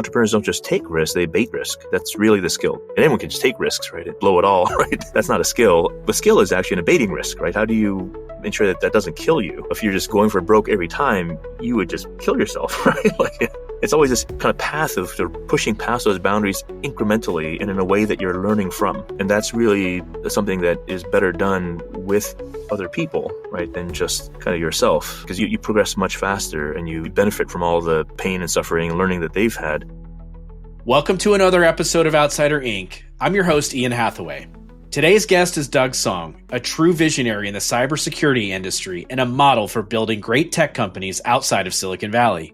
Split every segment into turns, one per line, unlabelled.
entrepreneurs don't just take risks, they abate risk. That's really the skill. And anyone can just take risks, right? Blow it all, right? That's not a skill. The skill is actually an abating risk, right? How do you ensure that that doesn't kill you? If you're just going for broke every time, you would just kill yourself, right? Like, it's always this kind of path of sort of pushing past those boundaries incrementally and in a way that you're learning from. And that's really something that is better done with other people, right, than just kind of yourself. Because you progress much faster and you benefit from all the pain and suffering and learning that they've had.
Welcome to another episode of Outsider Inc. I'm your host, Ian Hathaway. Today's guest is Doug Song, a true visionary in the cybersecurity industry and a model for building great tech companies outside of Silicon Valley.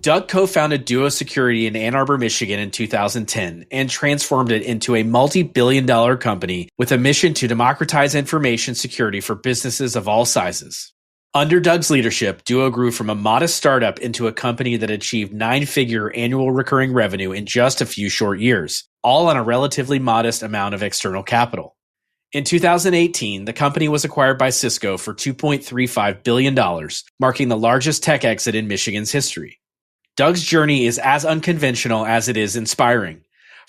Doug co-founded Duo Security in Ann Arbor, Michigan in 2010 and transformed it into a multi-billion-dollar company with a mission to democratize information security for businesses of all sizes. Under Doug's leadership, Duo grew from a modest startup into a company that achieved 9-figure annual recurring revenue in just a few short years, all on a relatively modest amount of external capital. In 2018, the company was acquired by Cisco for $2.35 billion, marking the largest tech exit in Michigan's history. Doug's journey is as unconventional as it is inspiring.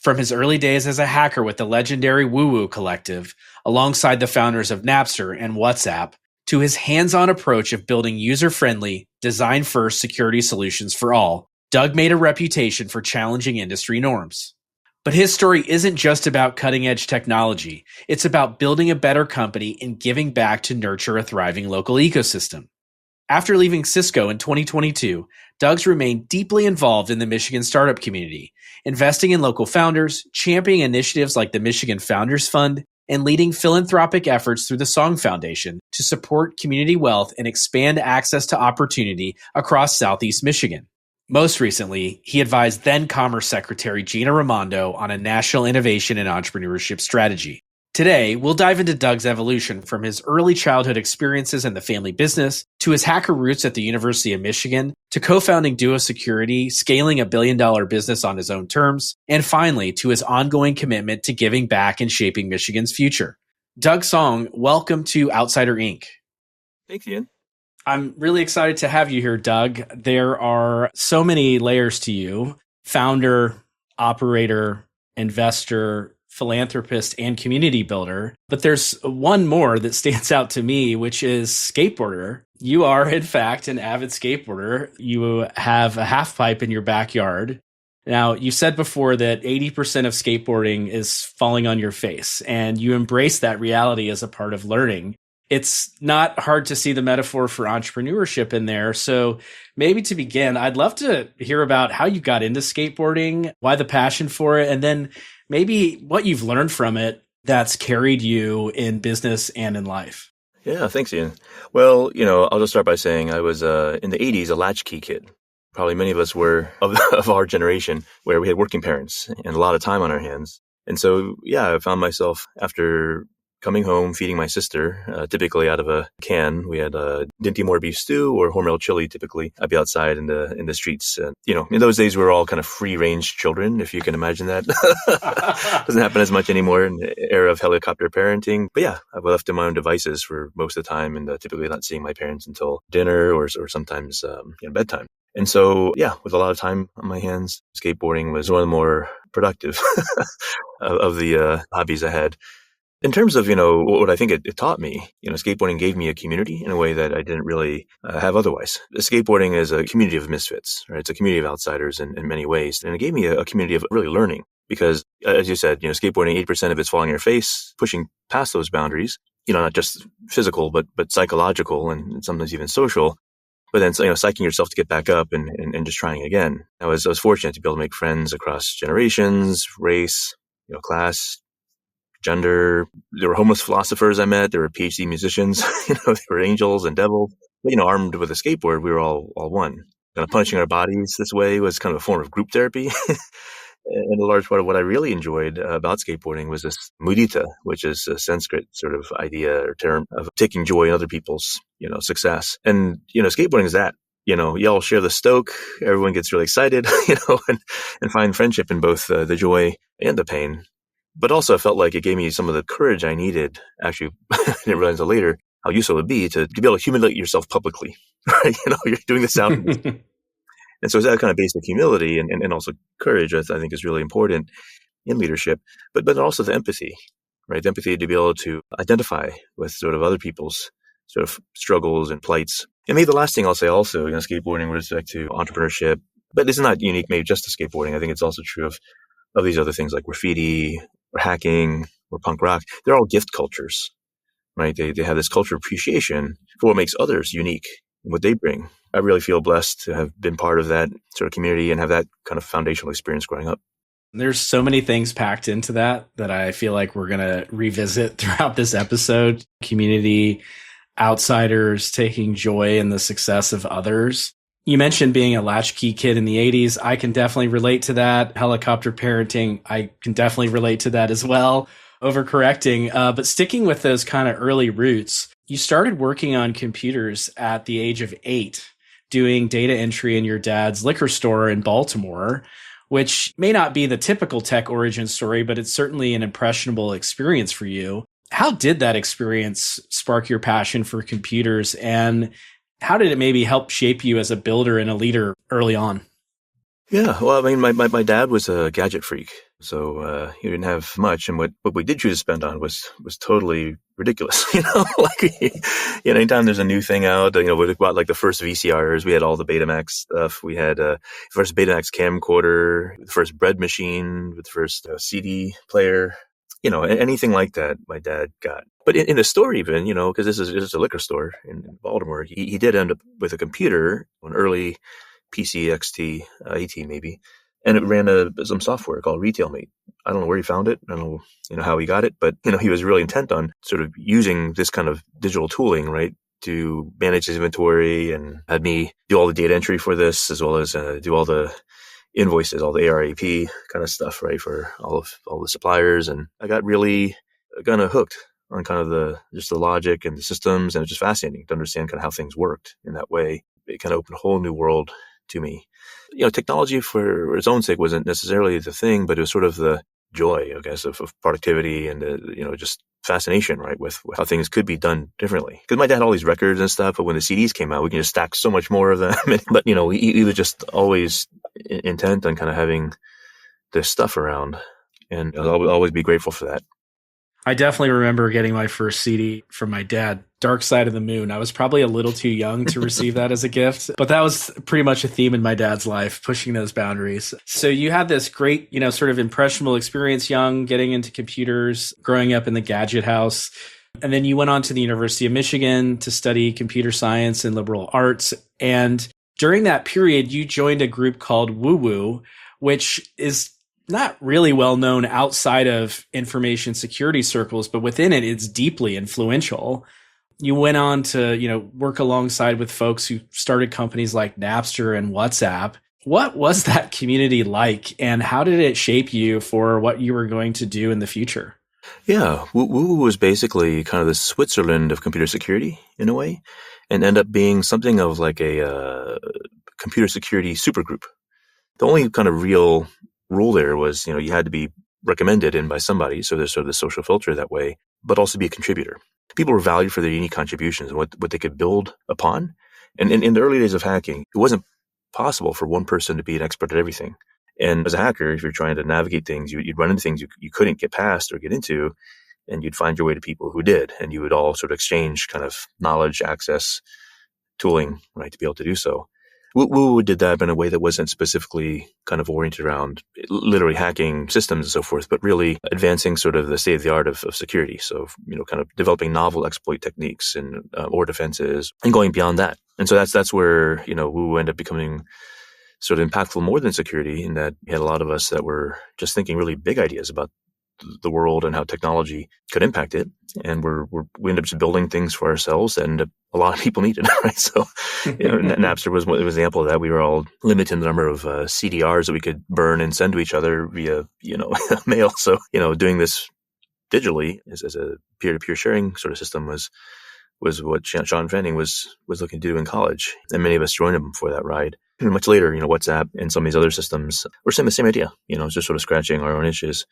From his early days as a hacker with the legendary Woo Woo Collective, alongside the founders of Napster and WhatsApp, to his hands-on approach of building user-friendly, design-first security solutions for all, Doug made a reputation for challenging industry norms. But his story isn't just about cutting-edge technology. It's about building a better company and giving back to nurture a thriving local ecosystem. After leaving Cisco in 2022, Doug's remained deeply involved in the Michigan startup community, investing in local founders, championing initiatives like the Michigan Founders Fund, and leading philanthropic efforts through the Song Foundation to support community wealth and expand access to opportunity across Southeast Michigan. Most recently, he advised then Commerce Secretary Gina Raimondo on a national innovation and entrepreneurship strategy. Today, we'll dive into Doug's evolution from his early childhood experiences in the family business to his hacker roots at the University of Michigan to co-founding Duo Security, scaling a billion-dollar business on his own terms, and finally to his ongoing commitment to giving back and shaping Michigan's future. Doug Song, welcome to Outsider Inc.
Thanks, Ian.
I'm really excited to have you here, Doug. There are so many layers to you: founder, operator, investor, philanthropist, and community builder. But there's one more that stands out to me, which is skateboarder. You are, in fact, an avid skateboarder. You have a half pipe in your backyard. Now, you said before that 80% of skateboarding is falling on your face, and you embrace that reality as a part of learning. It's not hard to see the metaphor for entrepreneurship in there. So maybe to begin, I'd love to hear about how you got into skateboarding, why the passion for it, and then maybe what you've learned from it that's carried you in business and in life.
Yeah, thanks, Ian. Well, I'll just start by saying I was in the 80s a latchkey kid. Probably many of us were of our generation where we had working parents and a lot of time on our hands. And so, yeah, I found myself after coming home, feeding my sister, typically out of a can. We had Dinty Moore beef stew or Hormel chili. Typically, I'd be outside in the streets. In those days, we were all kind of free-range children, if you can imagine that. Doesn't happen as much anymore in the era of helicopter parenting. But yeah, I was left to my own devices for most of the time, and typically not seeing my parents until dinner or sometimes bedtime. And so, yeah, with a lot of time on my hands, skateboarding was one of the more productive of the hobbies I had. In terms of, what I think it taught me, skateboarding gave me a community in a way that I didn't really have otherwise. Skateboarding is a community of misfits, right? It's a community of outsiders in many ways. And it gave me a community of really learning because, as you said, skateboarding, 80% of it's falling on your face, pushing past those boundaries, not just physical, but psychological and sometimes even social. But then, psyching yourself to get back up and just trying again. I was fortunate to be able to make friends across generations, race, class, gender. There were homeless philosophers I met. There were PhD musicians. There were angels and devils. But, armed with a skateboard, we were all one. Kind of punishing our bodies this way was kind of a form of group therapy. And a large part of what I really enjoyed about skateboarding was this mudita, which is a Sanskrit sort of idea or term of taking joy in other people's, success. And, skateboarding is that. You all share the stoke. Everyone gets really excited, and find friendship in both the joy and the pain. But also, I felt like it gave me some of the courage I needed. Actually, I didn't realize until later how useful it would be to be able to humiliate yourself publicly. Right? You're doing this out. And so it's that kind of basic humility and also courage, I think, is really important in leadership, but also the empathy, right? The empathy to be able to identify with sort of other people's sort of struggles and plights. And maybe the last thing I'll say also, skateboarding with respect to entrepreneurship, but it's not unique maybe just to skateboarding. I think it's also true of these other things like graffiti or hacking or punk rock. They're all gift cultures, right? They have this culture of appreciation for what makes others unique and what they bring. I really feel blessed to have been part of that sort of community and have that kind of foundational experience growing up.
There's so many things packed into that I feel like we're going to revisit throughout this episode. Community, outsiders, taking joy in the success of others. You mentioned being a latchkey kid in the 80s. I can definitely relate to that. Helicopter parenting, I can definitely relate to that as well. Overcorrecting. But sticking with those kind of early roots, you started working on computers at the age of 8, doing data entry in your dad's liquor store in Baltimore, which may not be the typical tech origin story, but it's certainly an impressionable experience for you. How did that experience spark your passion for computers, and how did it maybe help shape you as a builder and a leader early on?
Yeah, well, I mean, my dad was a gadget freak, so he didn't have much, and what we did choose to spend on was totally ridiculous. Anytime there's a new thing out, we bought like the first VCRs. We had all the Betamax stuff. We had the first Betamax camcorder, the first bread machine, with the first CD player. Anything like that, my dad got. But in the store, even, because this is a liquor store in Baltimore, he did end up with a computer, an early PC XT 18 maybe, and it ran some software called RetailMate. I don't know where he found it. I don't know, how he got it, but he was really intent on sort of using this kind of digital tooling, right, to manage his inventory, and had me do all the data entry for this, as well as do all the invoices, all the ARAP kind of stuff, right, for all the suppliers. And I got really kind of hooked on kind of just the logic and the systems, and it's just fascinating to understand kind of how things worked in that way. It kind of opened a whole new world to me. Technology for its own sake wasn't necessarily the thing, but it was sort of the joy, I guess, of productivity and just fascination, right, with how things could be done differently. Because my dad had all these records and stuff, but when the CDs came out, we can just stack so much more of them. But he was just always intent on kind of having this stuff around, and I'll always be grateful for that.
I definitely remember getting my first CD from my dad, Dark Side of the Moon. I was probably a little too young to receive that as a gift, but that was pretty much a theme in my dad's life, pushing those boundaries. So you had this great, sort of impressionable experience young, getting into computers, growing up in the gadget house. And then you went on to the University of Michigan to study computer science and liberal arts. And during that period, you joined a group called Woo Woo, which is not really well known outside of information security circles, but within it, it's deeply influential. You went on to, work alongside with folks who started companies like Napster and WhatsApp. What was that community like, and how did it shape you for what you were going to do in the future?
Yeah, Woo was basically kind of the Switzerland of computer security in a way, and end up being something of like a computer security supergroup. The only kind of real rule there was, you had to be recommended in by somebody. So there's sort of the social filter that way, but also be a contributor. People were valued for their unique contributions and what they could build upon. And in the early days of hacking, it wasn't possible for one person to be an expert at everything. And as a hacker, if you're trying to navigate things, you'd run into things you couldn't get past or get into, and you'd find your way to people who did. And you would all sort of exchange kind of knowledge, access, tooling, right, to be able to do so. Woo did that in a way that wasn't specifically kind of oriented around literally hacking systems and so forth, but really advancing sort of the state of the art of security. So, kind of developing novel exploit techniques and or defenses and going beyond that. And so that's where, Woo ended up becoming sort of impactful more than security, in that we had a lot of us that were just thinking really big ideas about the world and how technology could impact it. And we ended up just building things for ourselves, and a lot of people needed, right? So, Napster was an example of that. We were all limited in the number of CDRs that we could burn and send to each other via, mail. So, doing this digitally as a peer-to-peer sharing sort of system was what Sean Fanning was looking to do in college. And many of us joined him for that ride. And much later, WhatsApp and some of these other systems were the same idea, just sort of scratching our own itches.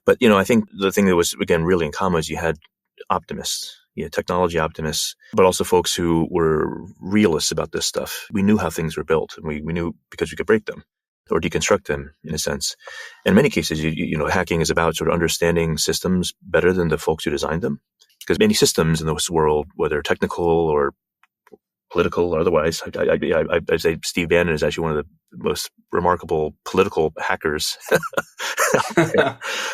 But, I think the thing that was, again, really in common is you had optimists. technology optimists, but also folks who were realists about this stuff. We knew how things were built, and we knew because we could break them or deconstruct them in a sense. In many cases, hacking is about sort of understanding systems better than the folks who designed them. Because many systems in this world, whether technical or political or otherwise, I'd say Steve Bannon is actually one of the most remarkable political hackers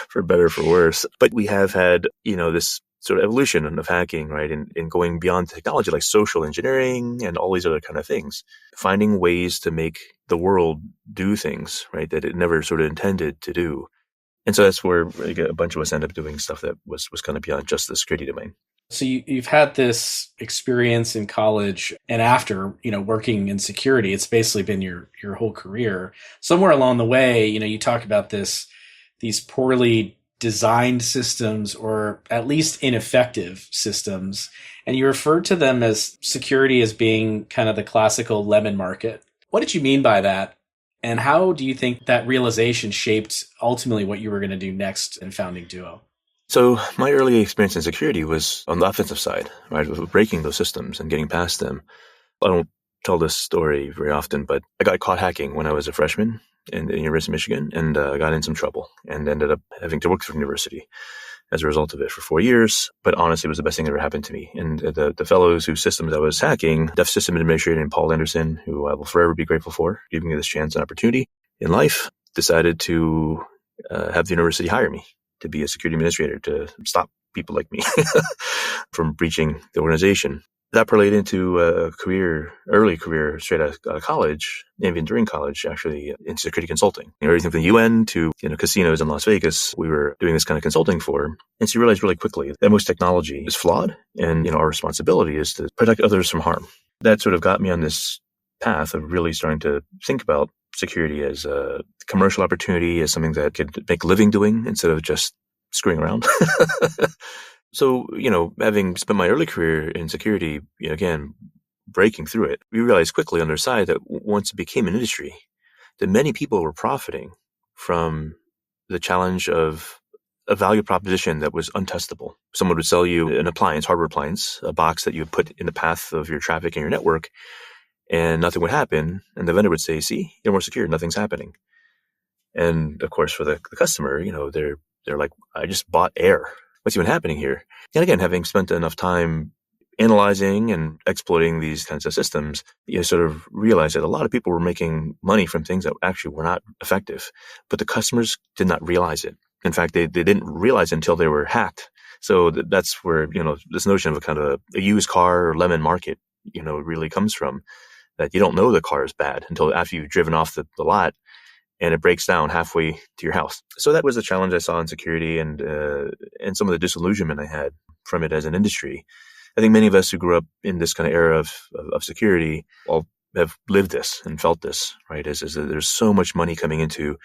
for better or for worse. But we have had, this sort of evolution of hacking, right? And going beyond technology like social engineering and all these other kind of things, finding ways to make the world do things, right, that it never sort of intended to do. And so that's where a bunch of us end up doing stuff that was kind of beyond just the security domain.
So you've had this experience in college and after, working in security, it's basically been your whole career. Somewhere along the way, you talk about these poorly designed systems or at least ineffective systems, and you referred to them as security as being kind of the classical lemon market. What did you mean by that? And how do you think that realization shaped ultimately what you were going to do next in founding Duo?
So my early experience in security was on the offensive side, right, with breaking those systems and getting past them. I don't tell this story very often, but I got caught hacking when I was a freshman in the University of Michigan, and got in some trouble and ended up having to work for the university as a result of it for 4 years. But honestly, it was the best thing that ever happened to me. And the fellows whose systems I was hacking, Def System Administrator named Paul Anderson, who I will forever be grateful for giving me this chance and opportunity in life, decided to have the university hire me to be a security administrator to stop people like me from breaching the organization. That parlayed into a early career straight out of college, even during college, actually, in security consulting. Everything from the UN to casinos in Las Vegas, we were doing this kind of consulting for. And so you realize really quickly that most technology is flawed, and our responsibility is to protect others from harm. That sort of got me on this path of really starting to think about security as a commercial opportunity, as something that could make a living doing instead of just screwing around. So, having spent my early career in security, again, breaking through it, we realized quickly on their side that once it became an industry, that many people were profiting from the challenge of a value proposition that was untestable. Someone would sell you an appliance, hardware appliance, a box that you would put in the path of your traffic and your network, and nothing would happen. And the vendor would say, see, you're more secure, nothing's happening. And of course, for the customer, they're like, I just bought air. What's even happening here? And again, having spent enough time analyzing and exploiting these kinds of systems, you sort of realize that a lot of people were making money from things that actually were not effective, but the customers did not realize it. In fact, they didn't realize it until they were hacked. So that's where, this notion of a kind of a used car or lemon market, really comes from, that you don't know the car is bad until after you've driven off the lot and it breaks down halfway to your house. So that was a challenge I saw in security and some of the disillusionment I had from it as an industry. I think many of us who grew up in this kind of era of security all have lived this and felt this, right? As there's so much money coming into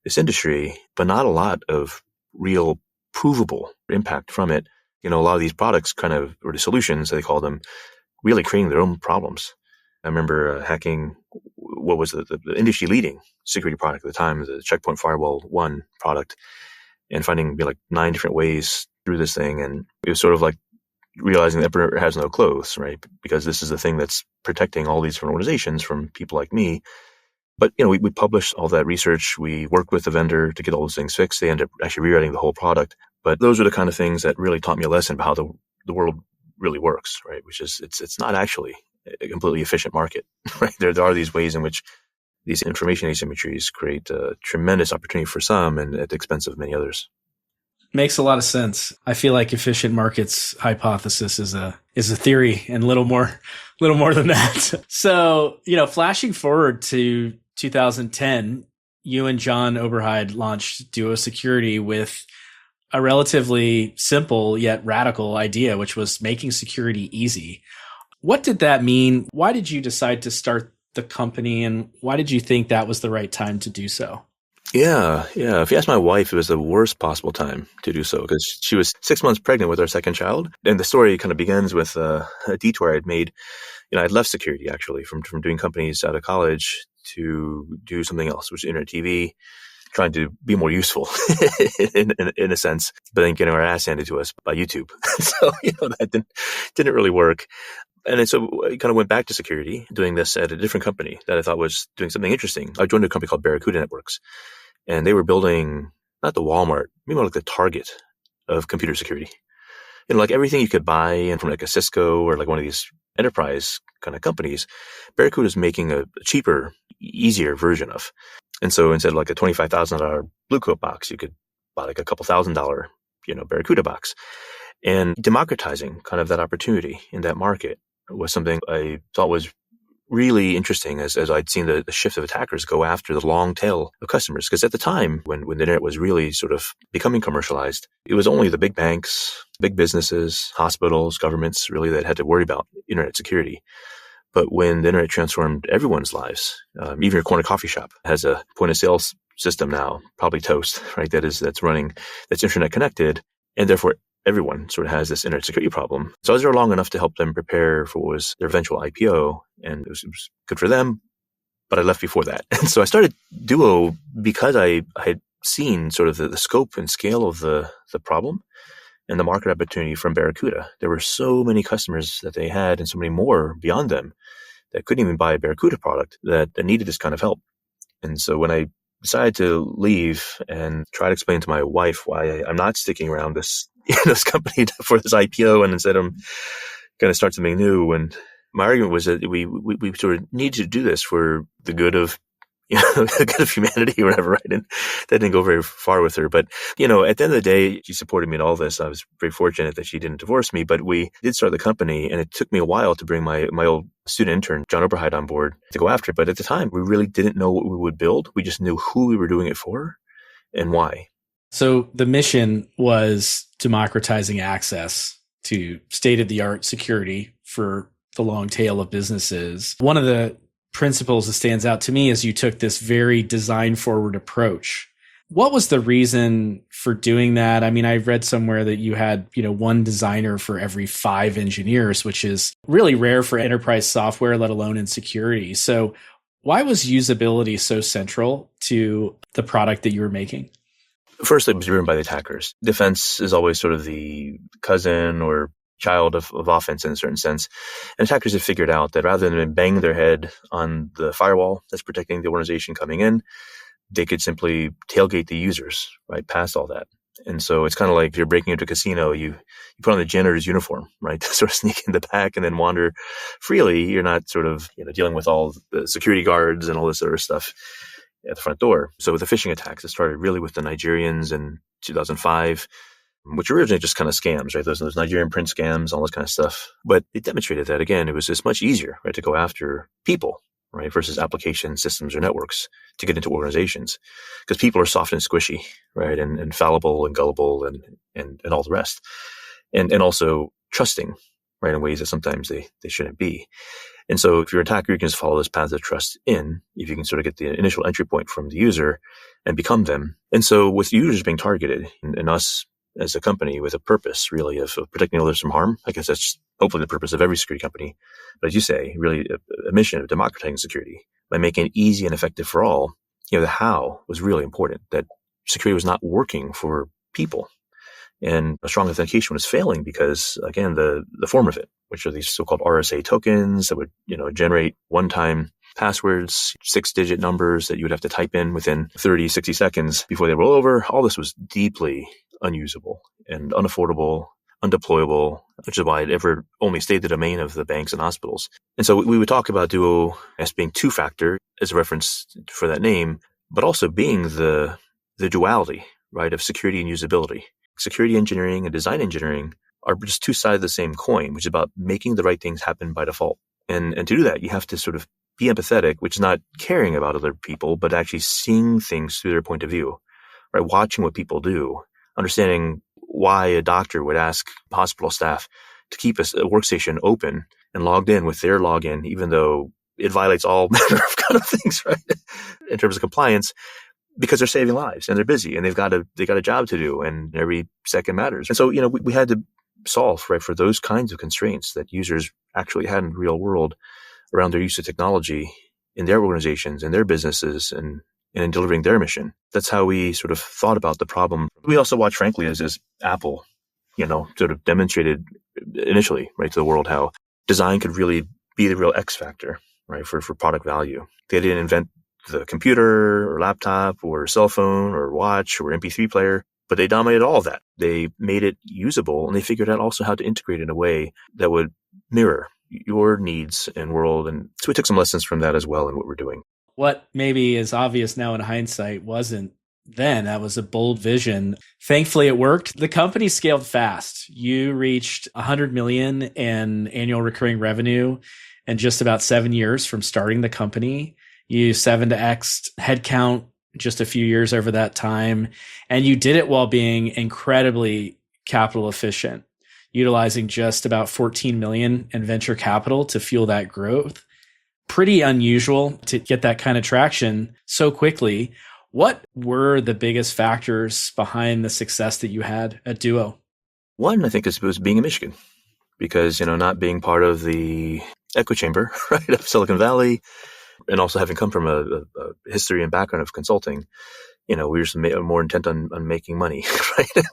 this industry, but not a lot of real provable impact from it. A lot of these products or the solutions, they call them, really creating their own problems. I remember hacking what was the industry leading security product at the time, the Checkpoint Firewall 1 product, and finding like 9 different ways through this thing. And it was sort of like realizing the emperor has no clothes, right? Because this is the thing that's protecting all these different organizations from people like me. But, we published all that research. We worked with the vendor to get all those things fixed. They ended up actually rewriting the whole product. But those are the kind of things that really taught me a lesson about how the world really works, right? Which is, it's not actually a completely efficient market, right? There are these ways in which these information asymmetries create a tremendous opportunity for some and at the expense of many others.
Makes a lot of sense. I feel like efficient markets hypothesis is a theory and little more than that. So, flashing forward to 2010, you and John Oberheide launched Duo Security with a relatively simple yet radical idea, which was making security easy. What did that mean? Why did you decide to start the company, and why did you think that was the right time to do so?
Yeah. If you ask my wife, it was the worst possible time to do so because she was 6 months pregnant with our second child. And the story kind of begins with a detour I'd made. I'd left security actually from doing companies out of college to do something else, which was internet TV. trying to be more useful in a sense, but then getting our ass handed to us by YouTube. So, that didn't really work. And then so I kind of went back to security, doing this at a different company that I thought was doing something interesting. I joined a company called Barracuda Networks, and they were building not the Walmart, maybe more like the Target of computer security. Like everything you could buy in from like a Cisco or like one of these enterprise kind of companies, Barracuda is making a cheaper, easier version of. And so instead of like a $25,000 Blue Coat box, you could buy like a couple $1,000, Barracuda box. And democratizing kind of that opportunity in that market was something I thought was really interesting as I'd seen the shift of attackers go after the long tail of customers. Because at the time when the internet was really sort of becoming commercialized, it was only the big banks, big businesses, hospitals, governments really that had to worry about internet security. But when the internet transformed everyone's lives, even your corner coffee shop has a point of sale system now, probably Toast, right? That's internet connected, and therefore everyone sort of has this internet security problem. So I was there long enough to help them prepare for what was their eventual IPO, and it was good for them, but I left before that. And so I started Duo because I had seen sort of the scope and scale of the problem and the market opportunity from Barracuda. There were so many customers that they had and so many more beyond them that couldn't even buy a Barracuda product that needed this kind of help. And so when I decided to leave and try to explain to my wife why I'm not sticking around this company for this IPO, and instead I'm going to start something new. And my argument was that we sort of need to do this for the good of the good of humanity or whatever, right? And that didn't go very far with her. But, at the end of the day, she supported me in all this. I was very fortunate that she didn't divorce me, but we did start the company, and it took me a while to bring my old student intern, John Oberheid, on board to go after it. But at the time, we really didn't know what we would build. We just knew who we were doing it for and why.
So the mission was democratizing access to state-of-the-art security for the long tail of businesses. One of the principles that stands out to me is you took this very design-forward approach. What was the reason for doing that? I mean, I read somewhere that you had, one designer for every 5 engineers, which is really rare for enterprise software, let alone in security. So why was usability so central to the product that you were making?
First, it was driven by the attackers. Defense is always sort of the cousin or child of offense in a certain sense. And attackers have figured out that rather than bang their head on the firewall that's protecting the organization coming in, they could simply tailgate the users, right, past all that. And so it's kind of like if you're breaking into a casino, you put on the janitor's uniform, right, to sort of sneak in the back and then wander freely. You're not sort of dealing with all the security guards and all this other stuff at the front door. So with the phishing attacks, it started really with the Nigerians in 2005, which were originally just kind of scams, right? Those Nigerian print scams, all this kind of stuff. But it demonstrated that, again, it was just much easier, right, to go after people, right, versus applications, systems, or networks to get into organizations. Because people are soft and squishy, right, and fallible and gullible and all the rest. And also trusting, right, in ways that sometimes they shouldn't be. And so if you're an attacker, you can just follow this path of trust in, if you can sort of get the initial entry point from the user and become them. And so with users being targeted and us as a company with a purpose really of protecting others from harm, I guess that's hopefully the purpose of every security company. But as you say, really a mission of democratizing security by making it easy and effective for all. The how was really important, that security was not working for people. And a strong authentication was failing because, again, the form of it, which are these so-called RSA tokens that would, generate one-time passwords, 6-digit numbers that you would have to type in within 30, 60 seconds before they roll over. All this was deeply unusable and unaffordable, undeployable, which is why it ever only stayed the domain of the banks and hospitals. And so we would talk about Duo as being two-factor as a reference for that name, but also being the duality, right, of security and usability. Security engineering and design engineering are just two sides of the same coin, which is about making the right things happen by default. And to do that, you have to sort of be empathetic, which is not caring about other people, but actually seeing things through their point of view, right? Watching what people do, understanding why a doctor would ask hospital staff to keep a workstation open and logged in with their login, even though it violates all manner of kind of things, right? In terms of compliance. Because they're saving lives and they're busy and they got a job to do and every second matters. And so, we had to solve, right, for those kinds of constraints that users actually had in the real world around their use of technology in their organizations and their businesses and and in delivering their mission. That's how we sort of thought about the problem. We also watched, frankly, as Apple, sort of demonstrated initially, right, to the world how design could really be the real X factor, right, for product value. They didn't invent the computer or laptop or cell phone or watch or MP3 player, but they dominated all of that. They made it usable, and they figured out also how to integrate in a way that would mirror your needs and world. And so we took some lessons from that as well in what we're doing.
What maybe is obvious now in hindsight wasn't then. That was a bold vision. Thankfully, it worked. The company scaled fast. You reached 100 million in annual recurring revenue in just about 7 years from starting the company. You 7 to X headcount just a few years over that time. And you did it while being incredibly capital efficient, utilizing just about 14 million in venture capital to fuel that growth. Pretty unusual to get that kind of traction so quickly. What were the biggest factors behind the success that you had at Duo?
One, I think, was being in Michigan, because, not being part of the echo chamber, right, of Silicon Valley, and also having come from a history and background of consulting, we were just more intent on making money, right?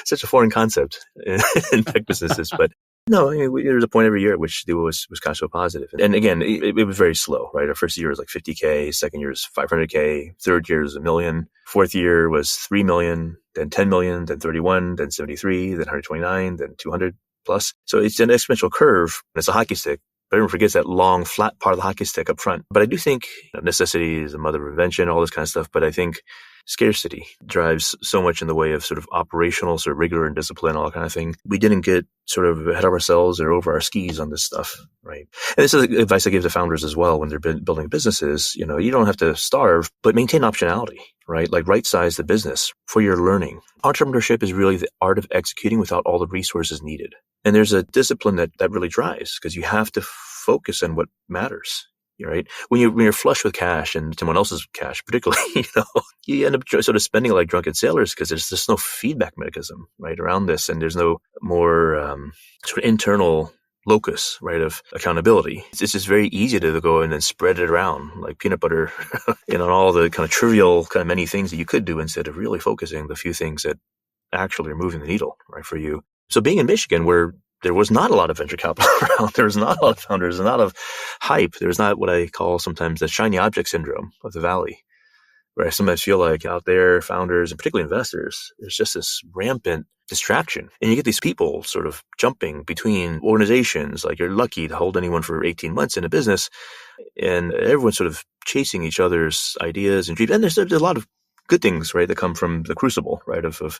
Such a foreign concept in tech businesses, but no, there was a point every year at which Duo was cash flow positive. And again, it was very slow, right? Our first year was like 50K, second year was 500K, third year was $1 million, fourth year was 3 million, then 10 million, then 31, then 73, then 129, then 200 plus. So it's an exponential curve, and it's a hockey stick. But everyone forgets that long, flat part of the hockey stick up front. But I do think necessity is the mother of invention, all this kind of stuff. But I think scarcity drives so much in the way of sort of operational, sort of rigor and discipline, all that kind of thing. We didn't get sort of ahead of ourselves or over our skis on this stuff, right? And this is advice I give to founders as well when they're building businesses. You don't have to starve, but maintain optionality, right? Like right size the business for your learning. Entrepreneurship is really the art of executing without all the resources needed. And there's a discipline that really drives, because you have to focus on what matters, right? When you're flush with cash and someone else's cash, particularly, you end up sort of spending it like drunken sailors, because there's just no feedback mechanism, right, around this. And there's no more sort of internal locus, right, of accountability. It's just very easy to go in and spread it around like peanut butter, on all the kind of trivial kind of many things that you could do, instead of really focusing on the few things that actually are moving the needle, right, for you. So being in Michigan, where there was not a lot of venture capital around, there was not a lot of founders, a lot of hype. There's not what I call sometimes the shiny object syndrome of the Valley, where I sometimes feel like out there, founders and particularly investors, there's just this rampant distraction. And you get these people sort of jumping between organizations, like you're lucky to hold anyone for 18 months in a business, and everyone's sort of chasing each other's ideas and dreams. And there's a lot of good things, right, that come from the crucible, right, of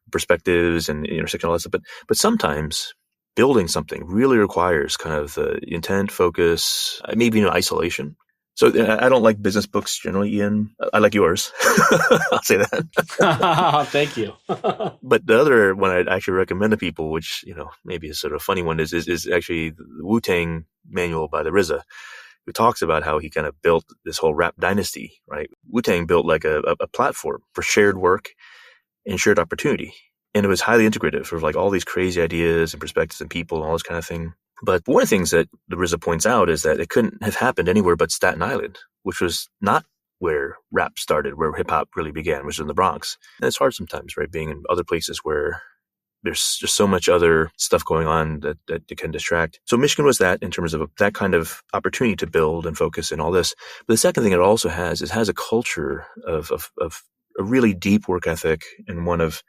perspectives and intersection, all that stuff. But sometimes building something really requires kind of the intent, focus, maybe isolation. So I don't like business books generally, Ian. I like yours. I'll say that.
Thank you.
But the other one I'd actually recommend to people, which maybe is sort of a funny one, is actually the Wu-Tang manual by the RZA, who talks about how he kind of built this whole rap dynasty, right? Wu-Tang built like a platform for shared work and shared opportunity. And it was highly integrative of like all these crazy ideas and perspectives and people and all this kind of thing. But one of the things that the RZA points out is that it couldn't have happened anywhere but Staten Island, which was not where rap started, where hip hop really began, which was in the Bronx. And it's hard sometimes, right, being in other places where there's just so much other stuff going on that can distract. So Michigan was that in terms of that kind of opportunity to build and focus and all this. But the second thing it also has is has a culture of a really deep work ethic and one of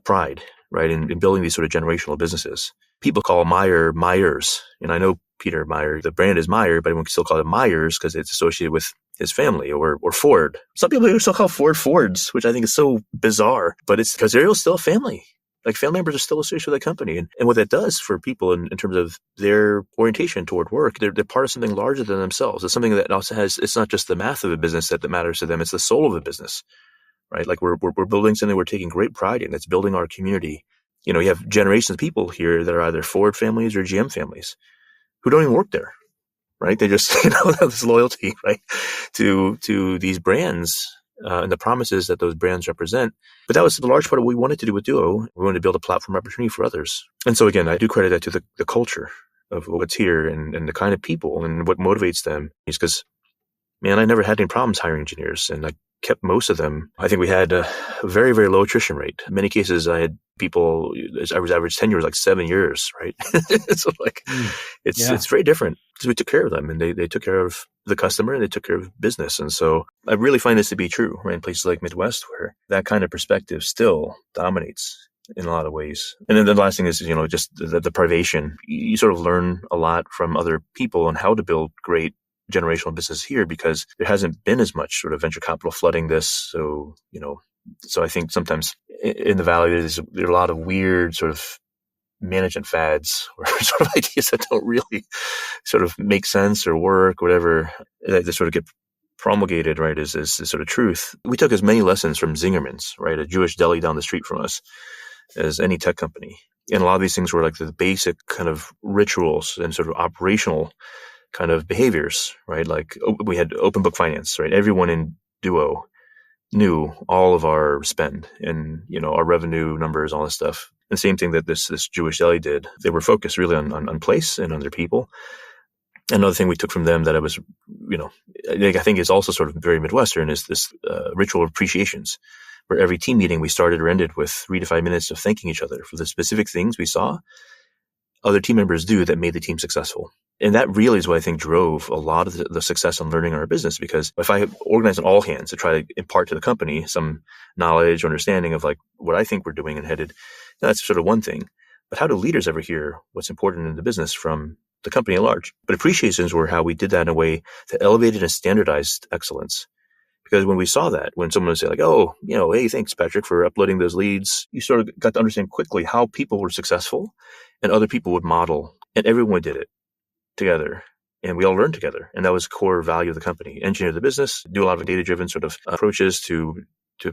pride, right, in building these sort of generational businesses. People call Meyer Myers, and I know Peter Meyer, the brand is Meyer, but everyone can still call it Myers because it's associated with his family, or Ford. Some people still call Ford Fords, which I think is so bizarre, but it's because they're still a family. Like family members are still associated with that company. And what that does for people in terms of their orientation toward work, they're part of something larger than themselves. It's something that also has, it's not just the math of a business that matters to them, it's the soul of a business, right? Like we're building something we're taking great pride in. It's building our community. You have generations of people here that are either Ford families or GM families who don't even work there, right? They just, have this loyalty, right, to these brands and the promises that those brands represent. But that was the large part of what we wanted to do with Duo. We wanted to build a platform opportunity for others. And so again, I do credit that to the culture of what's here and the kind of people and what motivates them is because man, I never had any problems hiring engineers, and I kept most of them. I think we had a very, very low attrition rate. In many cases, I had people, average tenure was like 7 years, right? So like,
Yeah.
it's very different because we took care of them, and they took care of the customer, and they took care of business. And so I really find this to be true, right? In places like Midwest, where that kind of perspective still dominates in a lot of ways. And then the last thing is, just the privation. You sort of learn a lot from other people on how to build great generational business here, because there hasn't been as much sort of venture capital flooding this. So, so I think sometimes in the Valley, there are a lot of weird sort of management fads or sort of ideas that don't really sort of make sense or work, whatever, that sort of get promulgated, right, as sort of truth. We took as many lessons from Zingerman's, right, a Jewish deli down the street from us, as any tech company. And a lot of these things were like the basic kind of rituals and sort of operational kind of behaviors, right? Like we had open book finance, right? Everyone in Duo knew all of our spend and, our revenue numbers, all this stuff. And same thing that this Jewish deli did. They were focused really on place and on their people. Another thing we took from them that I was, I think is also sort of very Midwestern is this ritual of appreciations, where every team meeting we started or ended with 3 to 5 minutes of thanking each other for the specific things we saw other team members do that made the team successful. And that really is what I think drove a lot of the success and learning in our business, because if I organize an all hands to try to impart to the company some knowledge or understanding of like what I think we're doing and headed, that's sort of one thing. But how do leaders ever hear what's important in the business from the company at large? But appreciations were how we did that in a way that elevated and standardized excellence. Because when we saw that, when someone would say like, oh, hey, thanks, Patrick, for uploading those leads, you sort of got to understand quickly how people were successful and other people would model, and everyone did it together. And we all learned together. And that was core value of the company. Engineer the business, do a lot of data-driven sort of approaches to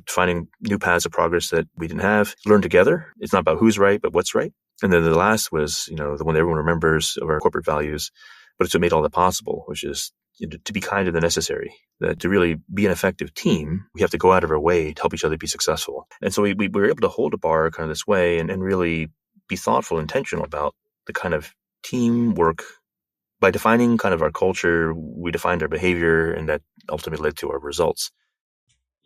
finding new paths of progress that we didn't have. Learn together. It's not about who's right, but what's right. And then the last was, the one that everyone remembers of our corporate values, but it's what made all that possible, which is to be kinder than necessary. That to really be an effective team, we have to go out of our way to help each other be successful. And so we were able to hold a bar kind of this way and really be thoughtful, intentional about the kind of teamwork. By defining kind of our culture, we defined our behavior, and that ultimately led to our results.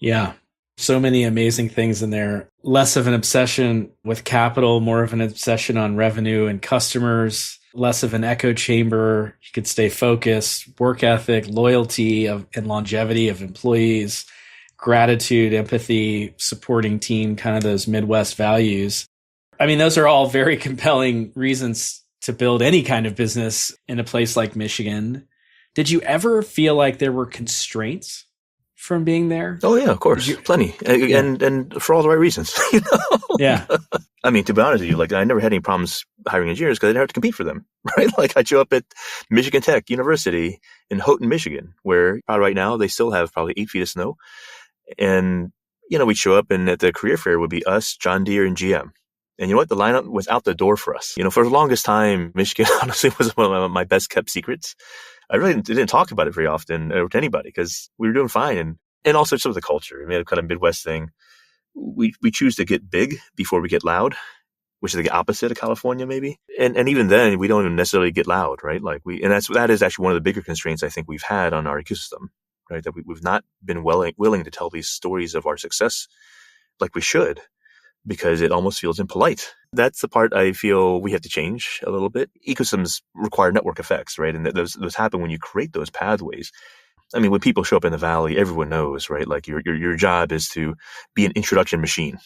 Yeah. So many amazing things in there. Less of an obsession with capital, more of an obsession on revenue and customers, less of an echo chamber. You could stay focused, work ethic, loyalty and longevity of employees, gratitude, empathy, supporting team, kind of those Midwest values. I mean, those are all very compelling reasons to build any kind of business in a place like Michigan. Did you ever feel like there were constraints from being there?
Oh yeah, of course, plenty, and for all the right reasons.
Yeah.
I mean, to be honest with you, like I never had any problems hiring engineers because I didn't have to compete for them, right? Like I'd show up at Michigan Tech University in Houghton, Michigan, where probably right now they still have probably 8 feet of snow, and we'd show up, and at the career fair would be us, John Deere, and GM. And you know what? The lineup was out the door for us. For the longest time, Michigan honestly was one of my best kept secrets. I really didn't talk about it very often to anybody because we were doing fine. And also some of the culture. I mean, a kind of Midwest thing. We choose to get big before we get loud, which is the opposite of California, maybe. And even then, we don't even necessarily get loud, right? Like that is actually one of the bigger constraints I think we've had on our ecosystem, right? That we've not been willing to tell these stories of our success like we should, because it almost feels impolite. That's the part I feel we have to change a little bit. Ecosystems require network effects, right? And those happen when you create those pathways. I mean, when people show up in the Valley, everyone knows, right? Like your job is to be an introduction machine,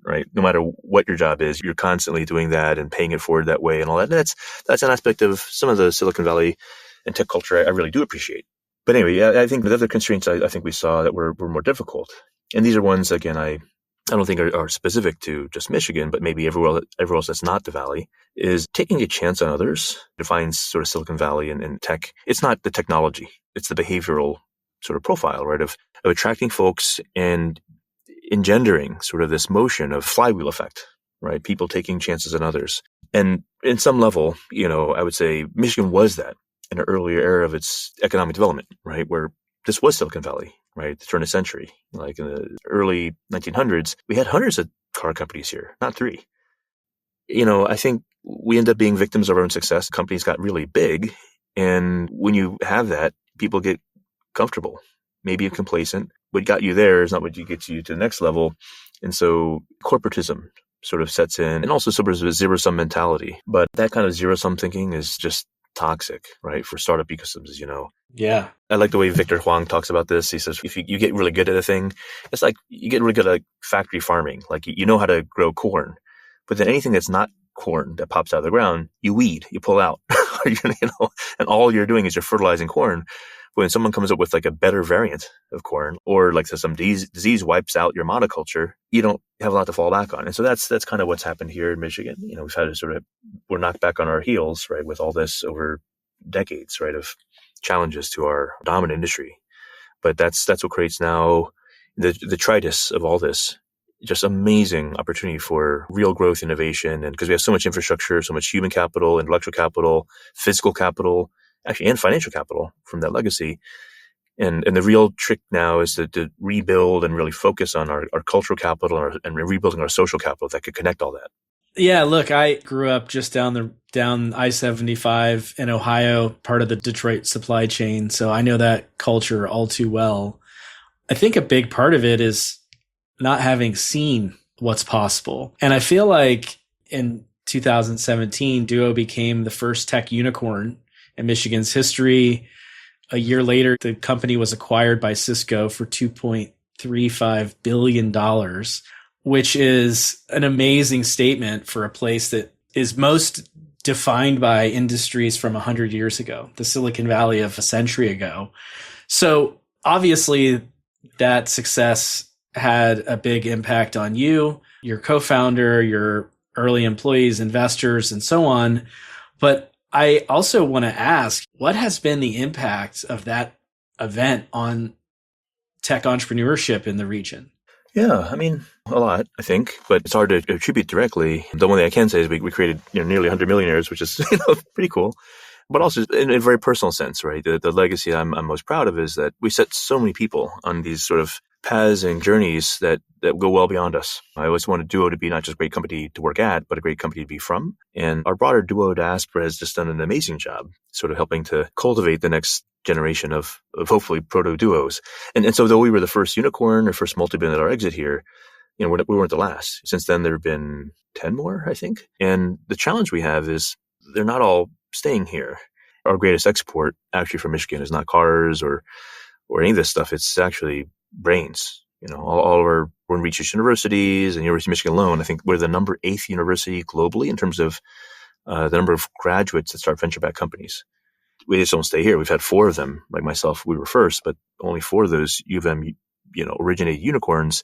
right? No matter what your job is, you're constantly doing that and paying it forward that way and all that. And that's an aspect of some of the Silicon Valley and tech culture I really do appreciate. But anyway, I think the other constraints I think we saw that were more difficult. And these are ones, again, I don't think are specific to just Michigan, but maybe everywhere else that's not the Valley, is taking a chance on others. Defines sort of Silicon Valley and tech. It's not the technology. It's the behavioral sort of profile, right, of attracting folks and engendering sort of this motion of flywheel effect, right? People taking chances on others. And in some level, I would say Michigan was that in an earlier era of its economic development, right, where this was Silicon Valley, right? The turn of the century, like in the early 1900s, we had hundreds of car companies here, not 3. I think we end up being victims of our own success. Companies got really big. And when you have that, people get comfortable, maybe complacent. What got you there is not what gets you to the next level. And so corporatism sort of sets in, and also sort of a zero-sum mentality. But that kind of zero-sum thinking is just toxic, right, for startup ecosystems,
Yeah.
I like the way Victor Huang talks about this. He says, if you get really good at a thing, it's like you get really good at factory farming. Like you know how to grow corn, but then anything that's not corn that pops out of the ground, you weed, you pull out, and all you're doing is you're fertilizing corn. When someone comes up with like a better variant of corn, or like some disease wipes out your monoculture, you don't have a lot to fall back on. And so that's kind of what's happened here in Michigan. We've had we're knocked back on our heels, right, with all this over decades, right, of challenges to our dominant industry. But that's what creates now the detritus of all this. Just amazing opportunity for real growth, innovation, and because we have so much infrastructure, so much human capital, intellectual capital, physical capital, actually, and financial capital from that legacy. And the real trick now is to rebuild and really focus on our cultural capital and rebuilding our social capital that could connect all that.
Yeah, look, I grew up just down I-75 in Ohio, part of the Detroit supply chain, so I know that culture all too well. I think a big part of it is not having seen what's possible. And I feel like in 2017, Duo became the first tech unicorn in Michigan's history. A year later, the company was acquired by Cisco for $2.35 billion, which is an amazing statement for a place that is most defined by industries from 100 years ago, the Silicon Valley of a century ago. So obviously that success had a big impact on you, your co-founder, your early employees, investors, and so on. But I also want to ask, what has been the impact of that event on tech entrepreneurship in the region?
Yeah, I mean, a lot, I think, but it's hard to attribute directly. The one thing I can say is we created nearly 100 millionaires, which is pretty cool. But also in a very personal sense, right? The legacy I'm most proud of is that we set so many people on these sort of paths and journeys that go well beyond us. I always wanted Duo to be not just a great company to work at, but a great company to be from. And our broader Duo diaspora has just done an amazing job sort of helping to cultivate the next generation of hopefully proto-duos. And so though we were the first unicorn or first multi-billion-dollar exit here, we weren't the last. Since then, there have been 10 more, I think. And the challenge we have is they're not all staying here. Our greatest export actually from Michigan is not cars or any of this stuff. It's actually brains. All of our born research universities and University of Michigan alone, I think we're the number 8th university globally in terms of the number of graduates that start venture-backed companies. We just don't stay here. We've had 4 of them, like myself, we were first, but only 4 of those U of M, originated unicorns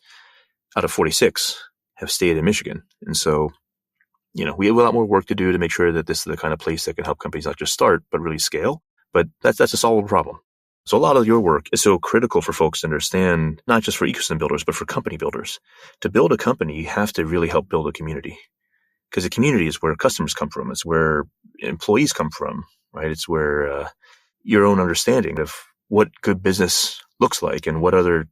out of 46 have stayed in Michigan. And so, we have a lot more work to do to make sure that this is the kind of place that can help companies not just start, but really scale. But that's a solvable problem. So a lot of your work is so critical for folks to understand, not just for ecosystem builders, but for company builders. To build a company, you have to really help build a community, because the community is where customers come from. It's where employees come from, right? It's where your own understanding of what good business looks like and what other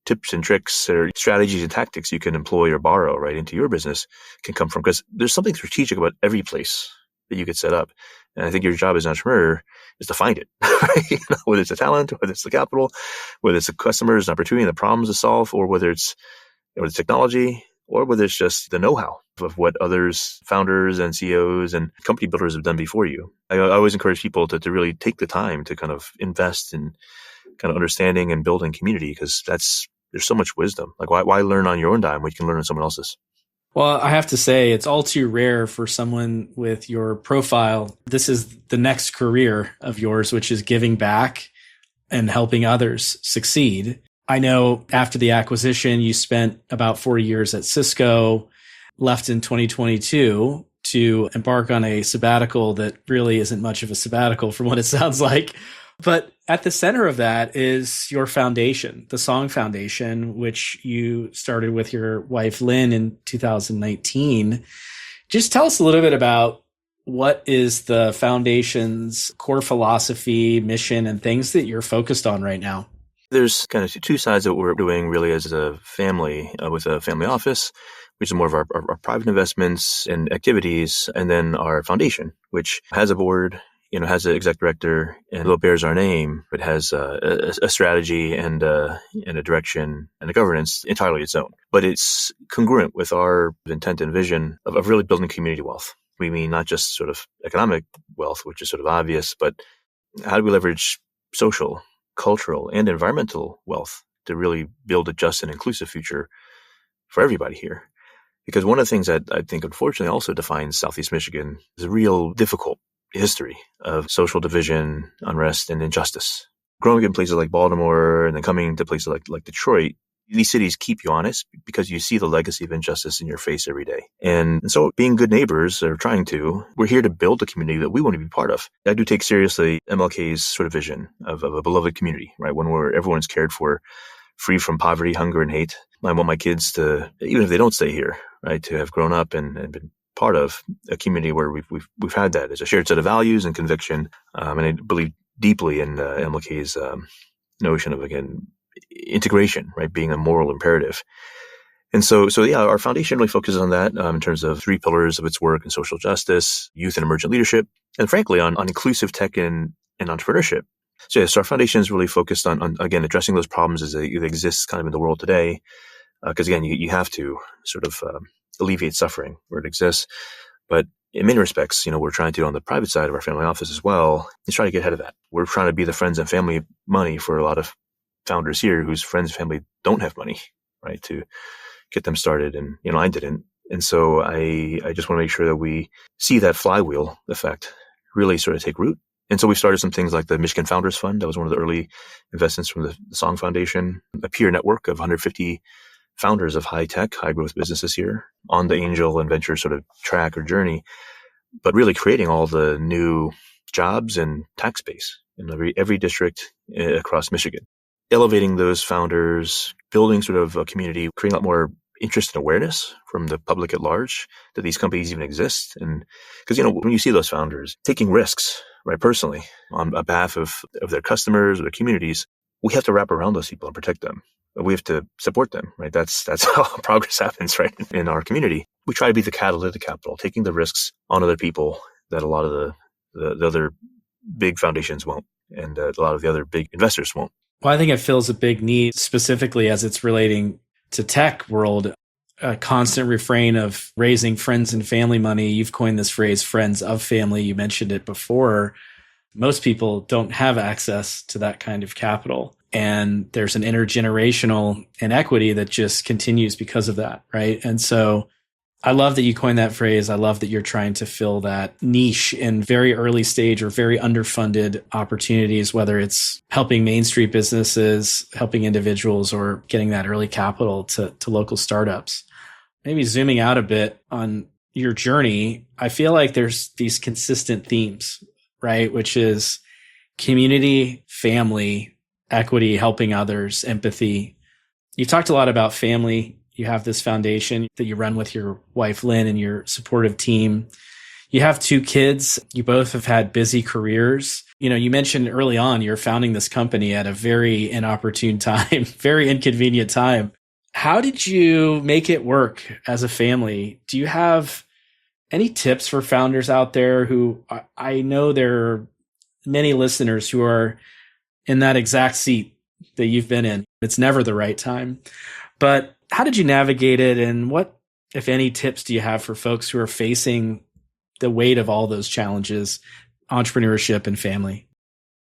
tips and tricks or strategies and tactics you can employ or borrow right into your business can come from. Because there's something strategic about every place that you could set up. And I think your job as an entrepreneur is to find it, right? Whether it's the talent, whether it's the capital, whether it's the customers, an opportunity, the problems to solve, or whether it's technology, or whether it's just the know-how of what others, founders and CEOs and company builders have done before you. I always encourage people to really take the time to kind of invest in kind of understanding and building community, because there's so much wisdom. Like why learn on your own dime when you can learn on someone else's?
Well, I have to say, it's all too rare for someone with your profile. This is the next career of yours, which is giving back and helping others succeed. I know after the acquisition, you spent about 4 years at Cisco, left in 2022 to embark on a sabbatical that really isn't much of a sabbatical from what it sounds like. But at the center of that is your foundation, the Song Foundation, which you started with your wife, Lynn, in 2019. Just tell us a little bit about what is the foundation's core philosophy, mission, and things that you're focused on right now.
There's kind of 2 sides that we're doing really as a family with a family office, which is more of our private investments and activities, and then our foundation, which has a board, has an exec director, and though it bears our name, it has a strategy and a direction and a governance entirely its own. But it's congruent with our intent and vision of really building community wealth. We mean not just sort of economic wealth, which is sort of obvious, but how do we leverage social, cultural, and environmental wealth to really build a just and inclusive future for everybody here? Because one of the things that I think unfortunately also defines Southeast Michigan is a real difficult history of social division, unrest, and injustice. Growing up in places like Baltimore and then coming to places like Detroit, these cities keep you honest because you see the legacy of injustice in your face every day. And so being good neighbors, or trying to, we're here to build a community that we want to be part of. I do take seriously MLK's sort of vision of a beloved community, right? One where everyone's cared for, free from poverty, hunger, and hate. I want my kids to, even if they don't stay here, right, to have grown up and been part of a community where we've had that as a shared set of values and conviction. And I believe deeply in MLK's notion of, again, integration, right, being a moral imperative. And so yeah, our foundation really focuses on that in terms of 3 pillars of its work: in social justice, youth and emergent leadership, and frankly on inclusive tech and entrepreneurship. So yes, our foundation is really focused on again, addressing those problems as they exist kind of in the world today. Because again, you have to sort of alleviate suffering where it exists. But in many respects, we're trying to, on the private side of our family office as well, is try to get ahead of that. We're trying to be the friends and family money for a lot of founders here whose friends and family don't have money, right, to get them started. And, I didn't. And so I just want to make sure that we see that flywheel effect really sort of take root. And so we started some things like the Michigan Founders Fund. That was one of the early investments from the Song Foundation, a peer network of 150 founders of high tech, high growth businesses here on the angel and venture sort of track or journey, but really creating all the new jobs and tax base in every district across Michigan, elevating those founders, building sort of a community, creating a lot more interest and awareness from the public at large that these companies even exist. And because, when you see those founders taking risks, right, personally on behalf of their customers or their communities, we have to wrap around those people and protect them. We have to support them, right? That's how progress happens, right? In our community, we try to be the catalytic capital, taking the risks on other people that a lot of the other big foundations won't, and a lot of the other big investors won't.
Well, I think it fills a big need, specifically as it's relating to tech world, a constant refrain of raising friends and family money. You've coined this phrase, friends of family. You mentioned it before. Most people don't have access to that kind of capital. And there's an intergenerational inequity that just continues because of that, right? And so I love that you coined that phrase. I love that you're trying to fill that niche in very early stage or very underfunded opportunities, whether it's helping Main Street businesses, helping individuals, or getting that early capital to local startups. Maybe zooming out a bit on your journey, I feel like there's these consistent themes, right? Which is community, family, equity, helping others, empathy. You talked a lot about family. You have this foundation that you run with your wife, Lynn, and your supportive team. You have 2 kids. You both have had busy careers. You mentioned early on you're founding this company at a very inopportune time, very inconvenient time. How did you make it work as a family? Do you have any tips for founders out there who, I know there are many listeners who are in that exact seat that you've been in. It's never the right time. But how did you navigate it? And what, if any, tips do you have for folks who are facing the weight of all those challenges, entrepreneurship and family?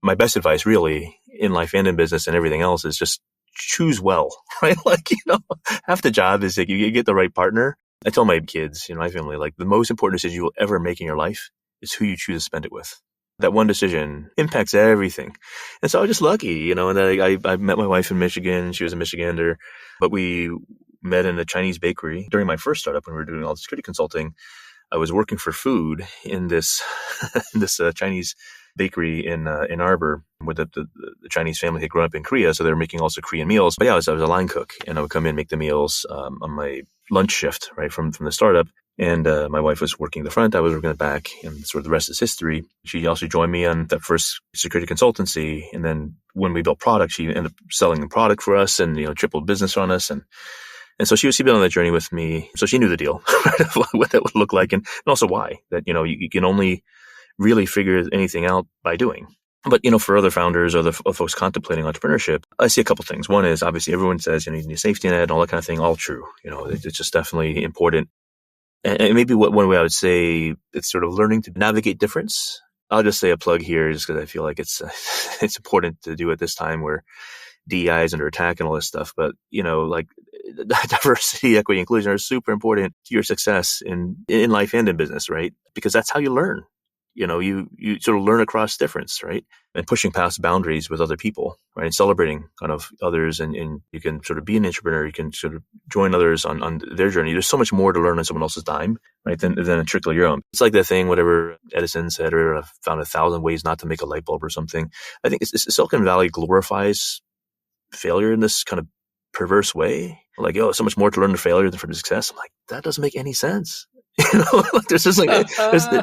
My best advice really in life and in business and everything else is just choose well, right? Half the job is that you get the right partner. I tell my kids, my family, the most important decision you will ever make in your life is who you choose to spend it with. That one decision impacts everything. And so I was just lucky, and then I met my wife in Michigan. She was a Michigander, but we met in a Chinese bakery during my first startup when we were doing all the security consulting. I was working for food in this Chinese bakery in Arbor with the Chinese family had grown up in Korea, so they were making also Korean meals. But yeah, I was a line cook, and I would come in and make the meals on my lunch shift, right, from the startup. And my wife was working the front, I was working the back, and sort of the rest is history. She also joined me on that first security consultancy, and then when we built product, she ended up selling the product for us and tripled business on us. And so she's been on that journey with me, so she knew the deal, right, of what that would look like, and also why that you can only really figure anything out by doing. But, for other founders or the folks contemplating entrepreneurship, I see a couple things. One is obviously everyone says, you need a safety net and all that kind of thing. All true. It's just definitely important. And maybe one way I would say it's sort of learning to navigate difference. I'll just say a plug here just because I feel like it's important to do at this time where DEI is under attack and all this stuff. But, like diversity, equity, inclusion are super important to your success in life and in business, right? Because that's how you learn. You sort of learn across difference, right? And pushing past boundaries with other people, right? And celebrating kind of others, and you can sort of be an entrepreneur. You can sort of join others on their journey. There's so much more to learn on someone else's dime, right? Than a trickle of your own. It's like that thing, whatever Edison said, or I've found 1,000 ways not to make a light bulb or something. I think Silicon Valley glorifies failure in this kind of perverse way. Like, so much more to learn from failure than from success. I'm like, that doesn't make any sense. Like there's just like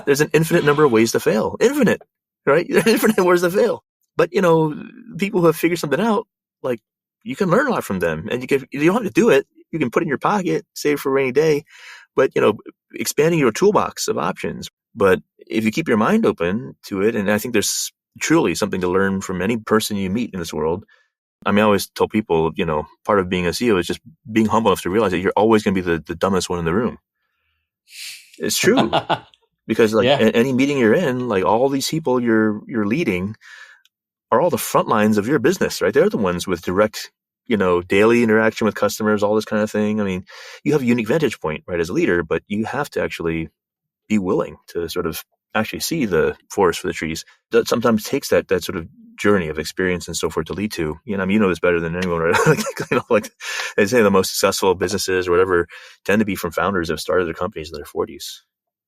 there's an infinite number of ways to fail. Infinite, right? Infinite ways to fail. But people who have figured something out, like you can learn a lot from them, and you don't have to do it. You can put it in your pocket, save for a rainy day. But expanding your toolbox of options. But if you keep your mind open to it, and I think there's truly something to learn from any person you meet in this world. I mean, I always tell people, part of being a CEO is just being humble enough to realize that you're always going to be the dumbest one in the room. It's true. Because any meeting you're in, like all these people you're leading are all the front lines of your business, right? They're the ones with direct, daily interaction with customers, all this kind of thing. I mean, you have a unique vantage point, right, as a leader, but you have to actually be willing to sort of actually see the forest for the trees. That sometimes takes that sort of journey of experience and so forth to lead to. You know this better than anyone, right? Like they say the most successful businesses or whatever tend to be from founders that have started their companies in their 40s,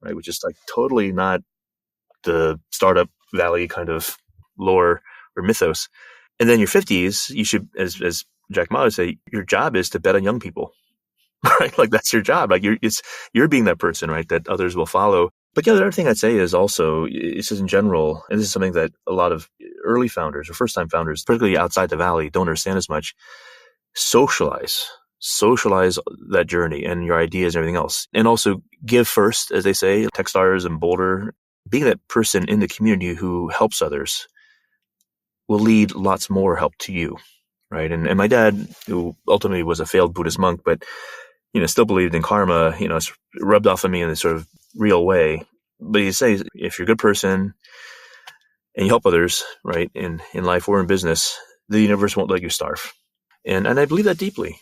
right? Which is like totally not the startup valley kind of lore or mythos. And then your 50s, you should, as Jack Ma would say, your job is to bet on young people, right? Like that's your job. Like you're being that person, right? That others will follow. But the other thing I'd say is also, it's just in general, and this is something that a lot of early founders or first-time founders, particularly outside the Valley, don't understand as much. Socialize that journey and your ideas and everything else. And also give first, as they say, Techstars and Boulder. Being that person in the community who helps others will lead lots more help to you, right? And my dad, who ultimately was a failed Buddhist monk, but still believed in karma, it's rubbed off on me in this sort of real way. But he says, if you're a good person and you help others, right, in life or in business, the universe won't let you starve. And I believe that deeply.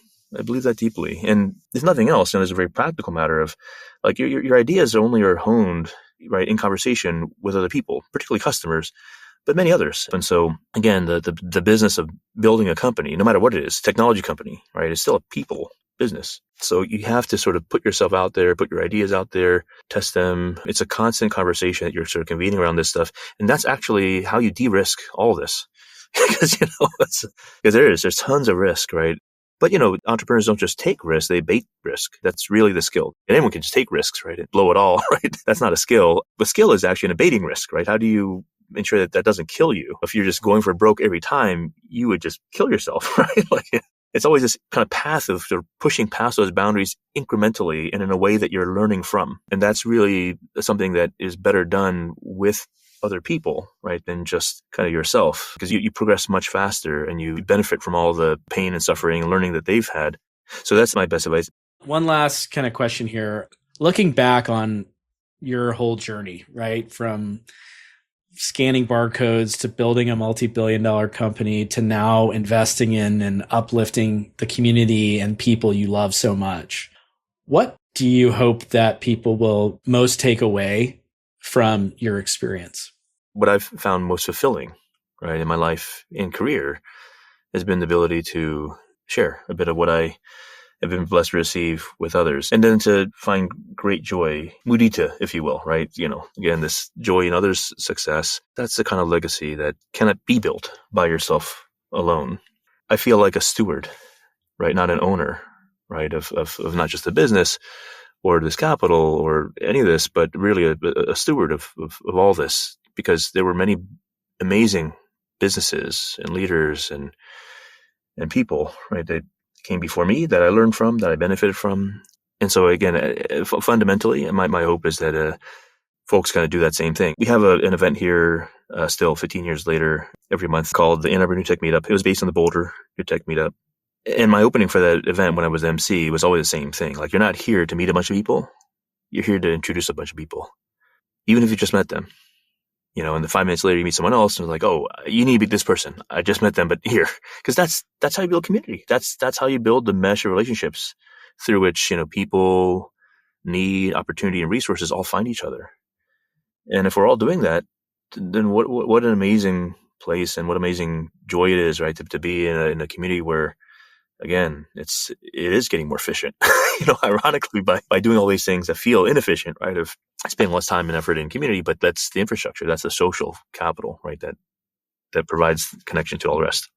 And there's nothing else. There's a very practical matter of like your ideas only are honed, right, in conversation with other people, particularly customers, but many others. And so again, the business of building a company, no matter what it is, technology company, right, is still a people business. So you have to sort of put yourself out there, put your ideas out there, test them. It's a constant conversation that you're sort of convening around this stuff. And that's actually how you de-risk all this. Because, there's tons of risk, right? But, entrepreneurs don't just take risks, they bait risk. That's really the skill. And anyone can just take risks, right? And blow it all, right? That's not a skill. The skill is actually an abating risk, right? How do you ensure that doesn't kill you? If you're just going for broke every time, you would just kill yourself, right? Like, it's always this kind of path of sort of pushing past those boundaries incrementally and in a way that you're learning from. And that's really something that is better done with other people, right, than just kind of yourself, because you progress much faster and you benefit from all the pain and suffering and learning that they've had. So that's my best advice.
One last kind of question here. Looking back on your whole journey, right, from scanning barcodes to building a multi-billion-dollar company to now investing in and uplifting the community and people you love so much. What do you hope that people will most take away from your experience?
What I've found most fulfilling, right, in my life and career has been the ability to share a bit of what I have been blessed to receive with others. And then to find great joy, mudita, if you will, right? Again, this joy in others' success, that's the kind of legacy that cannot be built by yourself alone. I feel like a steward, right? Not an owner, right? Of not just the business or this capital or any of this, but really a steward of all this, because there were many amazing businesses and leaders and people, right, that came before me that I learned from, that I benefited from. And so again, fundamentally, my hope is that folks kind of do that same thing. We have an event here still 15 years later every month called the Ann Arbor New Tech Meetup. It was based on the Boulder New Tech Meetup. And my opening for that event when I was MC was always the same thing. Like, you're not here to meet a bunch of people. You're here to introduce a bunch of people, even if you just met them. And then 5 minutes later you meet someone else and it's like, oh, you need to be this person. I just met them, but here. Because that's how you build community. That's how you build the mesh of relationships through which, people, need, opportunity, and resources all find each other. And if we're all doing that, then what an amazing place and what amazing joy it is, right? To be in a community where, again, it is getting more efficient. Ironically, by doing all these things that feel inefficient, right? Of spending less time and effort in community, but that's the infrastructure, that's the social capital, right? That provides connection to all the rest.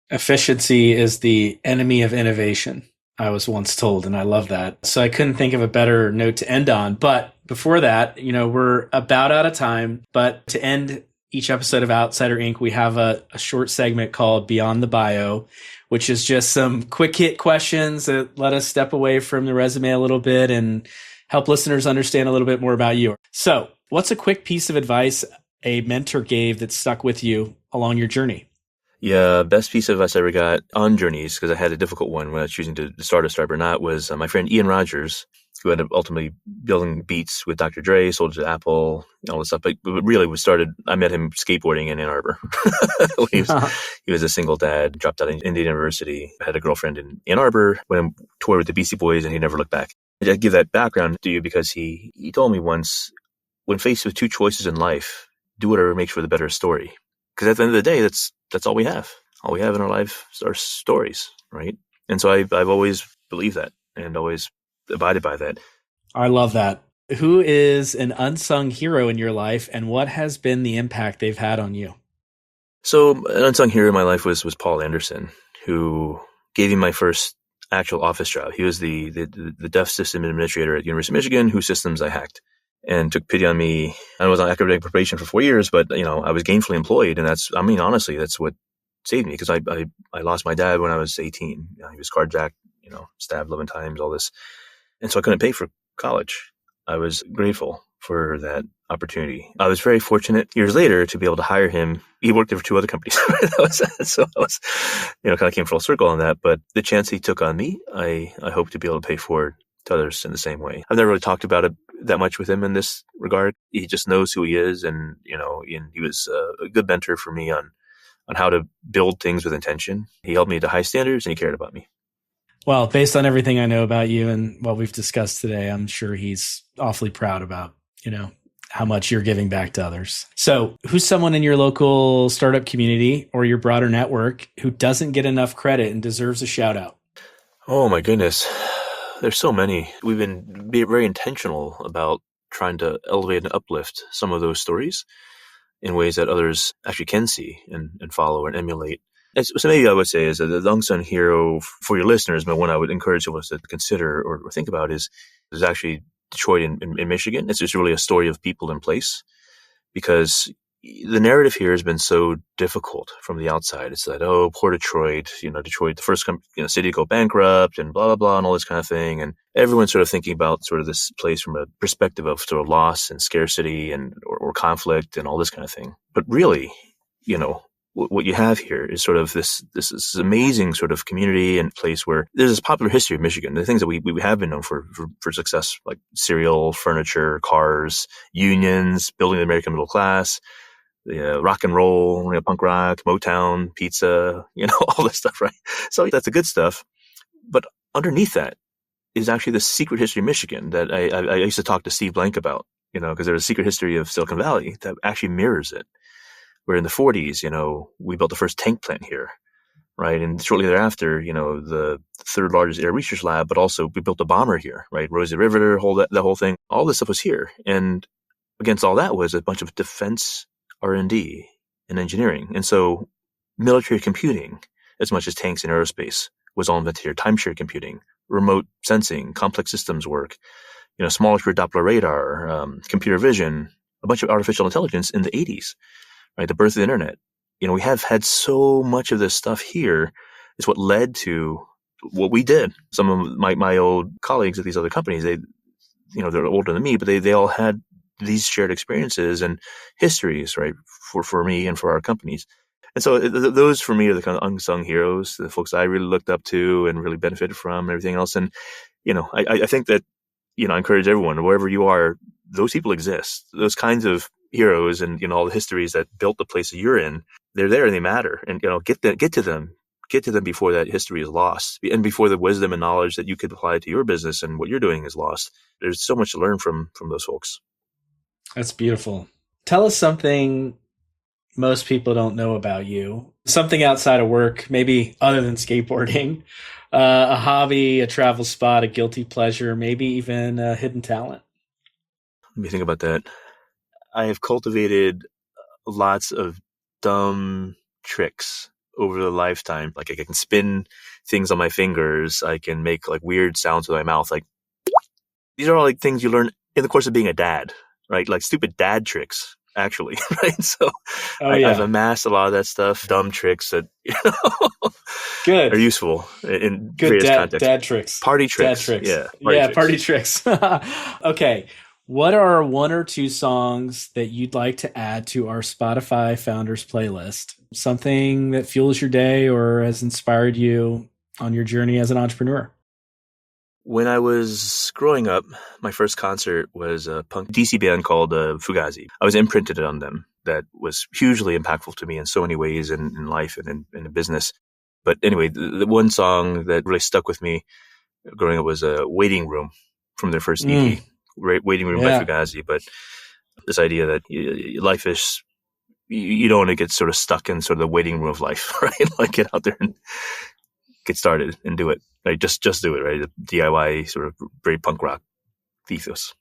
Efficiency is the enemy of innovation, I was once told, and I love that. So I couldn't think of a better note to end on. But before that, we're about out of time. But to end each episode of Outsider Inc., we have a short segment called Beyond the Bio, which is just some quick hit questions that let us step away from the resume a little bit and help listeners understand a little bit more about you. So what's a quick piece of advice a mentor gave that stuck with you along your journey?
Yeah, best piece of advice I ever got on journeys, because I had a difficult one when I was choosing to start a startup or not, was my friend Ian Rogers, who ended up ultimately building Beats with Dr. Dre, sold it to Apple, all this stuff. But really, I met him skateboarding in Ann Arbor. He was a single dad, dropped out of Indiana University, had a girlfriend in Ann Arbor, went and toured with the Beastie Boys, and he never looked back. I give that background to you because he told me once, when faced with two choices in life, do whatever makes for the better story. Because at the end of the day, that's all we have. All we have in our life are stories, right? And so I've always believed that and always abided by that.
I love that. Who is an unsung hero in your life, and what has been the impact they've had on you?
So an unsung hero in my life was Paul Anderson, who gave me my first actual office job. He was the deaf system administrator at the University of Michigan, whose systems I hacked, and took pity on me. I was on academic probation for 4 years, but I was gainfully employed, and honestly, that's what saved me, because I lost my dad when I was 18. He was carjacked, stabbed 11 times, all this, and so I couldn't pay for college. I was grateful for that opportunity. I was very fortunate years later to be able to hire him. He worked there for 2 other companies. So I was, kind of came full circle on that. But the chance he took on me, I hope to be able to pay forward to others in the same way. I've never really talked about it that much with him in this regard. He just knows who he is, and he was a good mentor for me on how to build things with intention. He held me to high standards, and he cared about me.
Well, based on everything I know about you and what we've discussed today, I'm sure he's awfully proud about, how much you're giving back to others. So who's someone in your local startup community or your broader network who doesn't get enough credit and deserves a shout out?
Oh my goodness. There's so many. We've been very intentional about trying to elevate and uplift some of those stories in ways that others actually can see and follow and emulate. So maybe I would say is that the unsung hero for your listeners, but one I would encourage us to consider or think about is actually Detroit in Michigan. It's just really a story of people in place, because the narrative here has been so difficult from the outside. It's that, oh, poor Detroit, Detroit, the first city to go bankrupt and blah, blah, blah, and all this kind of thing. And everyone's sort of thinking about sort of this place from a perspective of sort of loss and scarcity or conflict and all this kind of thing. But really, what you have here is sort of this amazing sort of community and place where there's this popular history of Michigan. The things that we have been known for success, like cereal, furniture, cars, unions, building the American middle class, rock and roll, punk rock, Motown, pizza, all this stuff, right? So that's the good stuff. But underneath that is actually the secret history of Michigan that I used to talk to Steve Blank about, because there's a secret history of Silicon Valley that actually mirrors it. Where in the 40s, we built the first tank plant here, right? And shortly thereafter, the third largest air research lab, but also we built a bomber here, right? Rosie Riveter, the whole thing. All this stuff was here. And against all that was a bunch of defense R&D and engineering. And so military computing, as much as tanks and aerospace, was all invented here. Timeshare computing, remote sensing, complex systems work, small Doppler radar, computer vision, a bunch of artificial intelligence in the 80s. Right, the birth of the internet. We have had so much of this stuff here. Is what led to what we did. Some of my old colleagues at these other companies, they're older than me, but they all had these shared experiences and histories, right, for me and for our companies. And so those for me are the kind of unsung heroes, the folks I really looked up to and really benefited from and everything else. And, I think that, I encourage everyone, wherever you are, those people exist. Those kinds of heroes and, all the histories that built the place that you're in, they're there and they matter. And, get to them before that history is lost and before the wisdom and knowledge that you could apply to your business and what you're doing is lost. There's so much to learn from those folks.
That's beautiful. Tell us something most people don't know about you. Something outside of work, maybe other than skateboarding, a hobby, a travel spot, a guilty pleasure, maybe even a hidden talent.
Let me think about that. I have cultivated lots of dumb tricks over the lifetime. Like I can spin things on my fingers. I can make like weird sounds with my mouth. Like these are all like things you learn in the course of being a dad, right? Like stupid dad tricks, actually, right? So I've amassed a lot of that stuff, dumb tricks that
Good.
are useful in
good
various contexts.
Dad tricks.
Party tricks.
Dad tricks.
Yeah,
party tricks. Okay. What are one or two songs that you'd like to add to our Spotify Founders playlist? Something that fuels your day or has inspired you on your journey as an entrepreneur?
When I was growing up, my first concert was a punk DC band called Fugazi. I was imprinted on them. That was hugely impactful to me in so many ways in life and in business. But anyway, the one song that really stuck with me growing up was Waiting Room from their first EP. Waiting Room by Fugazi. But this idea that life is, you don't want to get sort of stuck in sort of the waiting room of life, right? Like get out there and get started and do it. Right? Just do it, right? The DIY sort of very punk rock ethos.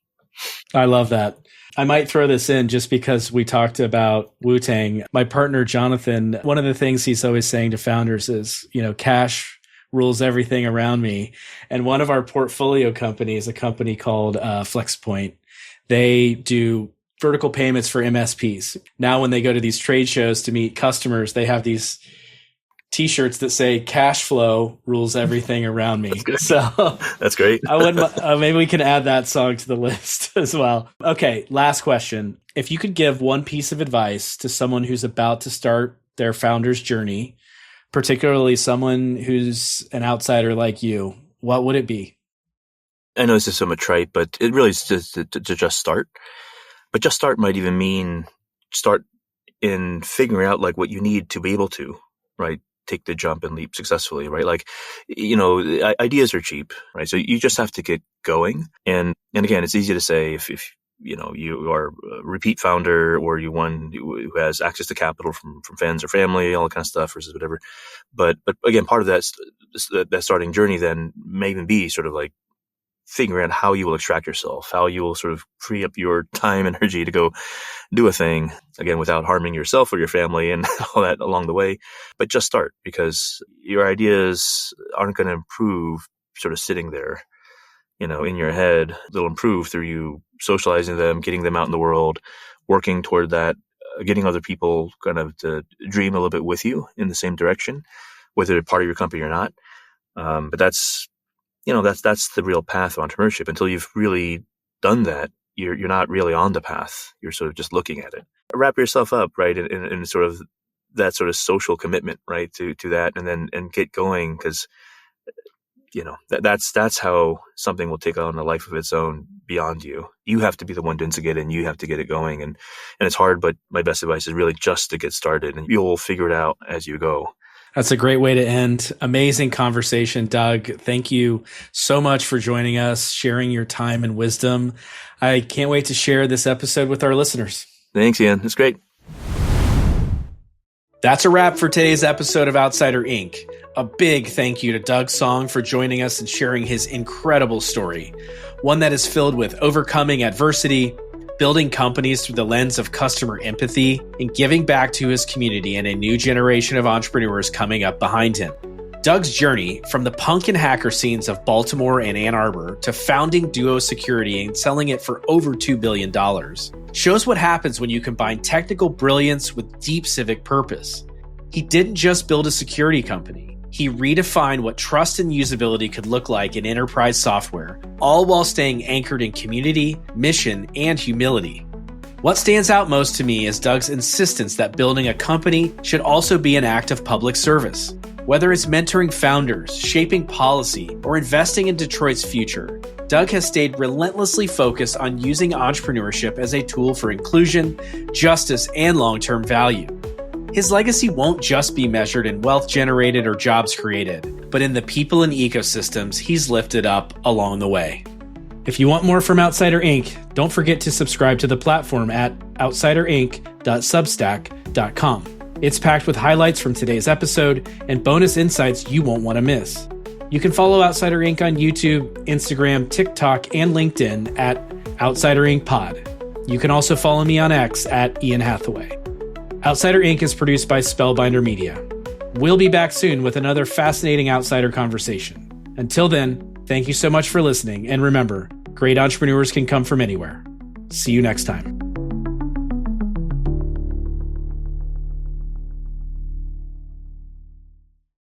I love that. I might throw this in just because we talked about Wu-Tang. My partner, Jonathan, one of the things he's always saying to founders is, cash rules everything around me. And one of our portfolio companies, a company called FlexPoint, they do vertical payments for MSPs. Now, when they go to these trade shows to meet customers, they have these T-shirts that say "cash flow rules everything around me." So
that's great.
I would maybe we can add that song to the list as well. Okay, last question: if you could give one piece of advice to someone who's about to start their founder's journey, particularly someone who's an outsider like you, what would it be?
I know this is somewhat trite, but it really is just to just start. But just start might even mean start in figuring out like what you need to be able to, right? Take the jump and leap successfully, right? Like, ideas are cheap, right? So you just have to get going. And again, it's easy to say if you are a repeat founder or you one who has access to capital from friends or family, all that kind of stuff versus whatever. But again, part of that starting journey then may even be sort of like figuring out how you will extract yourself, how you will sort of free up your time and energy to go do a thing, again, without harming yourself or your family and all that along the way. But just start, because your ideas aren't going to improve sort of sitting there, in your head. They'll improve through you socializing them, getting them out in the world, working toward that, getting other people kind of to dream a little bit with you in the same direction, whether they're part of your company or not. But that's the real path of entrepreneurship. Until you've really done that, you're not really on the path. You're sort of just looking at it. Wrap yourself up, right, in sort of that sort of social commitment, right, to that, and get going, because that's how something will take on a life of its own beyond you. You have to be the one to instigate it, and you have to get it going, and it's hard. But my best advice is really just to get started, and you'll figure it out as you go.
That's a great way to end. Amazing conversation, Doug. Thank you so much for joining us, sharing your time and wisdom. I can't wait to share this episode with our listeners.
Thanks, Ian. It's great.
That's a wrap for today's episode of Outsider Inc. A big thank you to Doug Song for joining us and sharing his incredible story, one that is filled with overcoming adversity, building companies through the lens of customer empathy, and giving back to his community and a new generation of entrepreneurs coming up behind him. Doug's journey from the punk and hacker scenes of Baltimore and Ann Arbor to founding Duo Security and selling it for over $2 billion shows what happens when you combine technical brilliance with deep civic purpose. He didn't just build a security company. He redefined what trust and usability could look like in enterprise software, all while staying anchored in community, mission, and humility. What stands out most to me is Doug's insistence that building a company should also be an act of public service. Whether it's mentoring founders, shaping policy, or investing in Detroit's future, Doug has stayed relentlessly focused on using entrepreneurship as a tool for inclusion, justice, and long-term value. His legacy won't just be measured in wealth generated or jobs created, but in the people and ecosystems he's lifted up along the way. If you want more from Outsider Inc., don't forget to subscribe to the platform at outsiderinc.substack.com. It's packed with highlights from today's episode and bonus insights you won't want to miss. You can follow Outsider Inc. on YouTube, Instagram, TikTok, and LinkedIn at Outsider Inc. Pod. You can also follow me on X at Ian Hathaway. Outsider Inc. is produced by Spellbinder Media. We'll be back soon with another fascinating Outsider conversation. Until then, thank you so much for listening, and remember, great entrepreneurs can come from anywhere. See you next time.